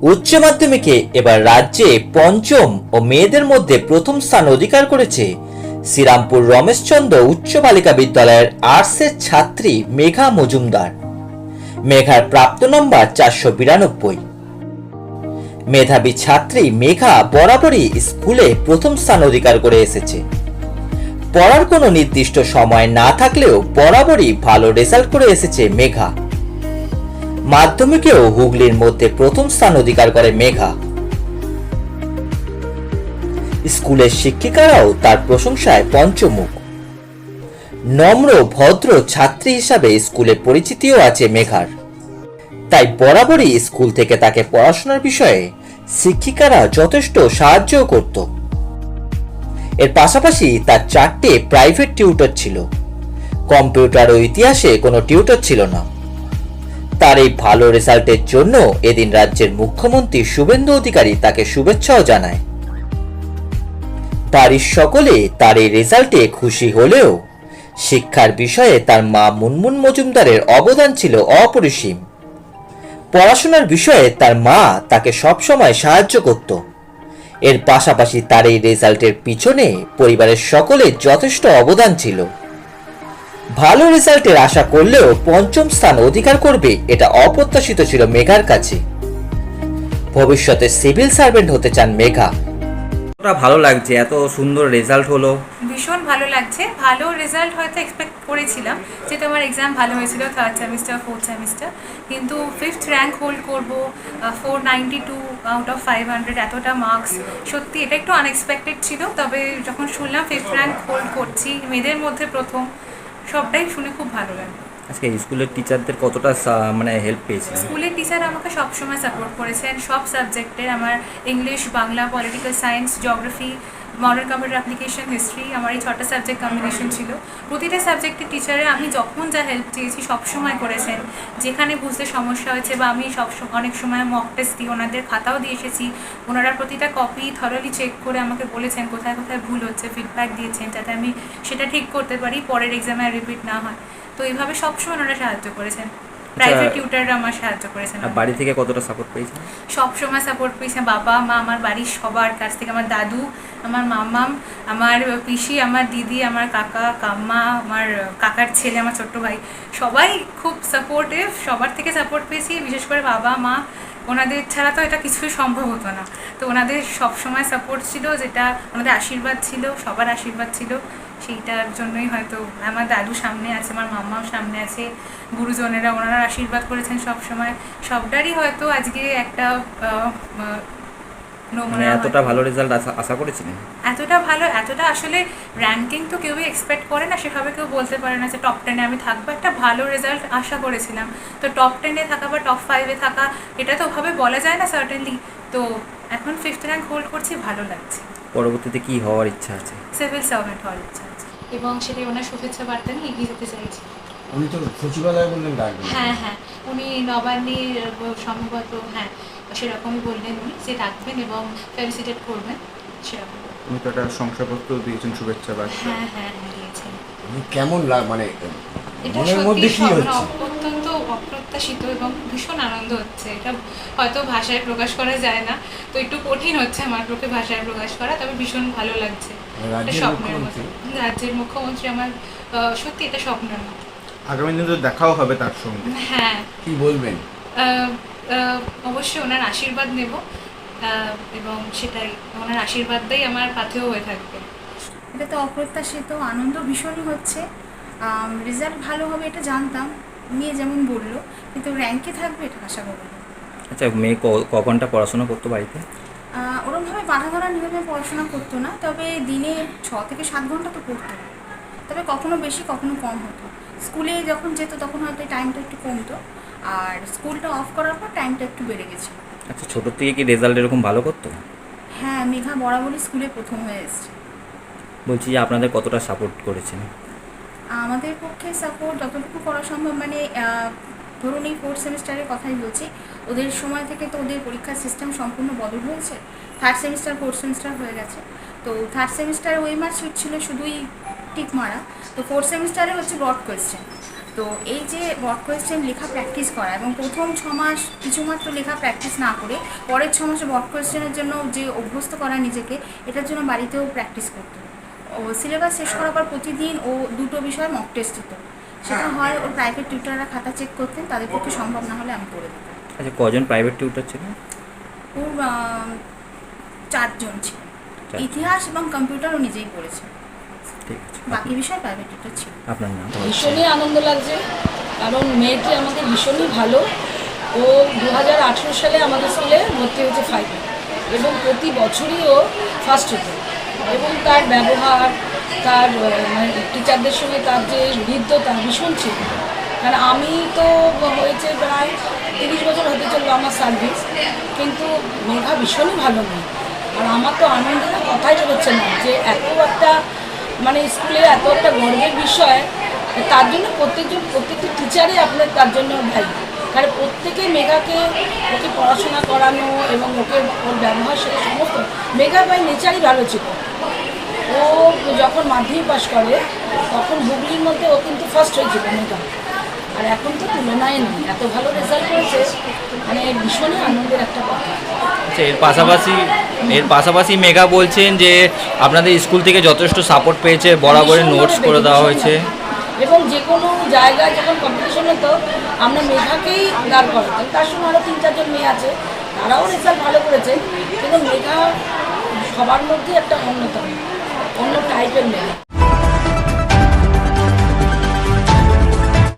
উচ্চ মাধ্যমিকে এবার রাজ্যে পঞ্চম ও মেয়েদের মধ্যে প্রথম স্থান অধিকার করেছে শ্রীরামপুর রমেশচন্দ্র উচ্চ বালিকা বিদ্যালয়ের আর্টসের ছাত্রী মেঘা মজুমদার। মেঘার প্রাপ্ত নম্বর 492। মেধাবী ছাত্রী মেঘা বরাবরই স্কুলে প্রথম স্থান অধিকার করে এসেছে। পড়ার কোনো নির্দিষ্ট সময় না থাকলেও বরাবরই ভালো রেজাল্ট করে এসেছে মেঘা। মাধ্যমিকেও হুগলির মধ্যে প্রথম স্থান অধিকার করে মেঘা। স্কুলের শিক্ষিকারাও তার প্রশংসায় পঞ্চমুখ। নম্র ভদ্র ছাত্রী হিসাবে স্কুলে পরিচিতিও আছে মেঘার। তাই বরাবরই স্কুল থেকে তাকে পড়াশোনার বিষয়ে শিক্ষিকারা যথেষ্ট সাহায্য করত। এর পাশাপাশি তার 4টে প্রাইভেট টিউটর ছিল। কম্পিউটার ও ইতিহাসে কোনো টিউটর ছিল না। তার এই ভালো রেজাল্টের জন্য এদিন রাজ্যের মুখ্যমন্ত্রী শুভেন্দু অধিকারী তাকে শুভেচ্ছাও জানায়। বাড়ির সকলে তার এই রেজাল্টে খুশি হলেও শিক্ষার বিষয়ে তার মা মুনমুন মজুমদারের অবদান ছিল অপরিসীম। পড়াশোনার বিষয়ে তার মা তাকে সবসময় সাহায্য করত। এর পাশাপাশি তার এই রেজাল্টের পিছনে পরিবারের সকলের যথেষ্ট অবদান ছিল। ভালো রেজাল্টের আশা করলেও পঞ্চম স্থান অধিকার করবে এটা অপ্রত্যাশিত ছিল মেঘার কাছে। ভবিষ্যতে সিভিল সার্ভেন্ট হতে চান মেঘা। ভালো লাগছে, এত সুন্দর রেজাল্ট হলো। ভীষণ ভালো লাগছে। ভালো রেজাল্ট হয়তো এক্সপেক্ট করেছিলাম, যেহেতু আমার এক্সাম ভালো হয়েছিল, 3rd সেমিস্টার 4th সেমিস্টার, কিন্তু 5th র্যাঙ্ক হোল্ড করবো, 492 আউট অফ 500, এতটা মার্কস, সত্যি এটা একটু আনএক্সপেক্টেড ছিল। তবে যখন শুনলাম 5th র্যাঙ্ক হোল্ড করছি, মেয়েদের মধ্যে প্রথম, সবটাই শুনে খুব ভালো লাগে। আজকে স্কুলের টিচারদের কতটা হেল্প পেয়েছে? স্কুলের টিচার আমাকে সবসময় সাপোর্ট করেছেন সব সাবজেক্টের। আমার English, Bangla, political science, geography, modern computer application, history, আমার এই 6টা সাবজেক্ট কম্বিনেশন ছিল। প্রতিটা সাবজেক্টের টিচারে আমি যখন যা হেল্প চেয়েছি সবসময় করেছেন। যেখানে বুঝতে সমস্যা হয়েছে বা আমি অনেক সময় মক টেস্ট দিই, ওনাদের খাতাও দিয়ে এসেছি। ওনারা প্রতিটা কপি থরলি চেক করে আমাকে বলেছেন কোথায় কোথায় ভুল হচ্ছে, ফিডব্যাক দিয়েছেন যাতে আমি সেটা ঠিক করতে পারি, পরের এক্সামে আর রিপিট না হয়। তো এইভাবে সবসময় ওনারা সাহায্য করেছেন। প্রাইভেট টিউটাররা আমার সাহায্য করেছেন। বাড়ি থেকে কতটা সাপোর্ট পেয়েছেন? সব সময় সাপোর্ট পেয়েছে বাবা মা, আমার বাড়ির সবার কাছ থেকে, আমার দাদু, আমার মামাম, আমার পিসি, আমার দিদি, আমার কাকা কাম্মা, আমার কাকার ছেলে, আমার ছোট্ট ভাই, সবাই খুব সাপোর্টিভ। সবার থেকে সাপোর্ট পেয়েছি, বিশেষ করে বাবা মা। ওনাদের ছাড়া তো এটা কিছুই সম্ভব হতো না। তো ওনাদের সবসময় সাপোর্ট ছিল, যেটা ওনাদের আশীর্বাদ ছিল, সবার আশীর্বাদ ছিল। সেইটার জন্যই হয়তো আমার দাদু সামনে আছে, আমার মামাও সামনে আছে, গুরুজনেরা ওনারা আশীর্বাদ করেছেন সবসময়। সবটারই হয়তো আজকে একটা এতটা ভালো রেজাল্ট আশা করেছিলেন? এতটা ভালো, এতটা আসলে র্যাঙ্কিং তো কেউই এক্সপেক্ট করে না, সেভাবে কেউ বলতে পারে না যে টপ 10-এ আমি থাকবো। একটা ভালো রেজাল্ট আশা করেছিলাম, তো টপ 10-এ থাকা বা টপ 5-এ থাকা এটা তো ওভাবে বলা যায় না সার্টেনলি। তো এখন 5th র্যাঙ্ক হোল্ড করছি, ভালো লাগছে। পরবর্তীতে কি হওয়ার ইচ্ছা আছে? সিভিল সার্ভেন্ট হওয়ার ইচ্ছা আছে, এবং সেটাই ওনার শুভেচ্ছা বার্তা নিয়ে এগিয়ে যেতে চাইছি। উনি তো সচিবালয় বললেন ডাকবেন। হ্যাঁ হ্যাঁ, উনি নবান্নের সম্ভবত, হ্যাঁ সেরকমই বললেন উনি, যে ডাকবেন এবং ফেলিসিটেট করবেন সেরকম। উনি তো একটা শংসাপত্র দিয়েছেন, শুভেচ্ছা বার্তা। হ্যাঁ হ্যাঁ হ্যাঁ দিয়েছেন। কেমন মানে এটা মনের মধ্যে কি হচ্ছে? অত্যন্ত অপ্রত্যাশিত এবং ভীষণ আনন্দ হচ্ছে। এটা হয়তো ভাষায় প্রকাশ করা যায় না, তো একটু কঠিন হচ্ছে আমার পক্ষে ভাষায় প্রকাশ করা, তবে ভীষণ ভালো লাগছে। এটা স্বপ্নের মতো। রাজ্যের মুখ্যমন্ত্রী আমার, সত্যি এটা স্বপ্নের মতো। আগামী দিনে তো দেখাও হবে তার সঙ্গে। হ্যাঁ, কি বলবেন? অবশ্যই ওনার আশীর্বাদ নেব, এবং সেটাই ওনার আশীর্বাদটাই আমার পাথেয় হয়ে থাকবে। এটা তো অপ্রত্যাশিত, আনন্দ ভীষণই হচ্ছে। রেজাল্ট ভালো হবে এটা জানতাম, মেয়ে যেমন বললো, কিন্তু র্যাঙ্কে থাকবে এটা আশা করি। আচ্ছা, মেয়ে ক ঘন্টা পড়াশোনা করতো বাড়িতে? ওরমভাবে বাধা ধরা নিয়মে পড়াশোনা করতো না, তবে দিনে 6 থেকে 7 ঘন্টা তো পড়তো, তবে কখনো বেশি কখনো কম হতো। স্কুলে যখন যেত তখন হয়তো টাইমটা একটু কমতো, আর স্কুলটা অফ করার পর টাইমটা একটু বেড়ে গেছে। আচ্ছা, ছোটোর থেকে কি রেজাল্ট এরকম ভালো করতো? হ্যাঁ, মেঘা বরাবরই স্কুলে প্রথম হয়ে এসছে। বলছি যে আপনাদের কতটা সাপোর্ট করেছেন? আমাদের পক্ষে সাপোর্ট যতটুকু করা সম্ভব, মানে ধরুন এই 4th সেমিস্টারের কথাই বলছি, ওদের সময় থেকে তো ওদের পরীক্ষার সিস্টেম সম্পূর্ণ বদল হয়েছে। 3rd সেমিস্টার 4th সেমিস্টার হয়ে গেছে। তো 3rd সেমিস্টারে ওই মার্কশিট ছিল শুধুই টিক মারা, তো 4th সেমিস্টারে হচ্ছে ব্রড কোয়েশ্চেন। তো এই যে ওয়ার্ড কোয়েশ্চেন লেখা প্র্যাকটিস করা এবং প্রথম 6 মাস কিছুমাত্র লেখা প্র্যাকটিস না করে পরের 6 মাসে ওয়ার্ড কোয়েশ্চেনের জন্য যে অভ্যস্ত করা নিজেকে, এটার জন্য বাড়িতেও প্র্যাকটিস করতো। ও সিলেবাস শেষ করার পর প্রতিদিন ও 2টো বিষয় মক টেস্ট দিত। সেটা হয় ওর প্রাইভেট টিউটাররা খাতা চেক করতেন, তাদের পক্ষে সম্ভব না হলে আমি করে দিতাম। আচ্ছা, কজন প্রাইভেট টিউটর ছিল? ওর 4 জন ছিল। ইতিহাস এবং কম্পিউটারও নিজেই পড়েছে, ঠিক আছে, বাকি বিষয় প্রাইভেট টিউটার ছিল। আপনার নাম? ভীষণই আনন্দ লাগছে, কারণ মেয়েটি আমাদের ভীষণই ভালো। ও 2018 সালে আমাদের স্কুলে ভর্তি হয়েছে 5-এ এবং প্রতি বছরই ও ফার্স্ট হতো। এবং তার ব্যবহার, তার মানে টিচারদের সঙ্গে তার যে হৃদ্যতা ভীষণ ছিল। কারণ আমি তো হয়েছে প্রায় 30 বছর হতে চললো আমার সার্ভিস, কিন্তু মেঘা ভীষণই ভালো মেয়ে। আর আমার তো আনন্দের কথাই বেরোচ্ছে না যে এত একটা মানে স্কুলে এত একটা গর্বের বিষয়। তার জন্য প্রত্যেকটি টিচারই আপনার তার জন্য ভাই, কারণ প্রত্যেকেই মেঘাকে ওকে পড়াশোনা করানো এবং ওকে ওর ব্যবহার সেটা সমস্ত মেঘা বাই নেচারই ভালো ছিল। ও যখন মাধ্যমিক পাস করে তখন হুগলির মধ্যে ও কিন্তু ফার্স্ট হয়েছিল মেঘা, আর এখন তো তুলনায় নেই, এত ভালো রেজাল্ট করেছে, মানে ভীষণই আনন্দের একটা কথা। আচ্ছা, এর পাশাপাশি মেঘা বলছেন যে আপনাদের স্কুল থেকে যথেষ্ট সাপোর্ট পেয়েছে, বরাবরই নোটস করে দেওয়া হয়েছে। এবং যে কোনো জায়গায় যখন কম্পিটিশন হতো আমরা মেঘাকেই দাঁড় করাতাম। তার সঙ্গে আরও 3-4 জন মেয়ে আছে, তারাও রেজাল্ট ভালো করেছে, কিন্তু মেঘা সবার মধ্যে একটা অন্যতম অন্য টাইপের মেয়ে।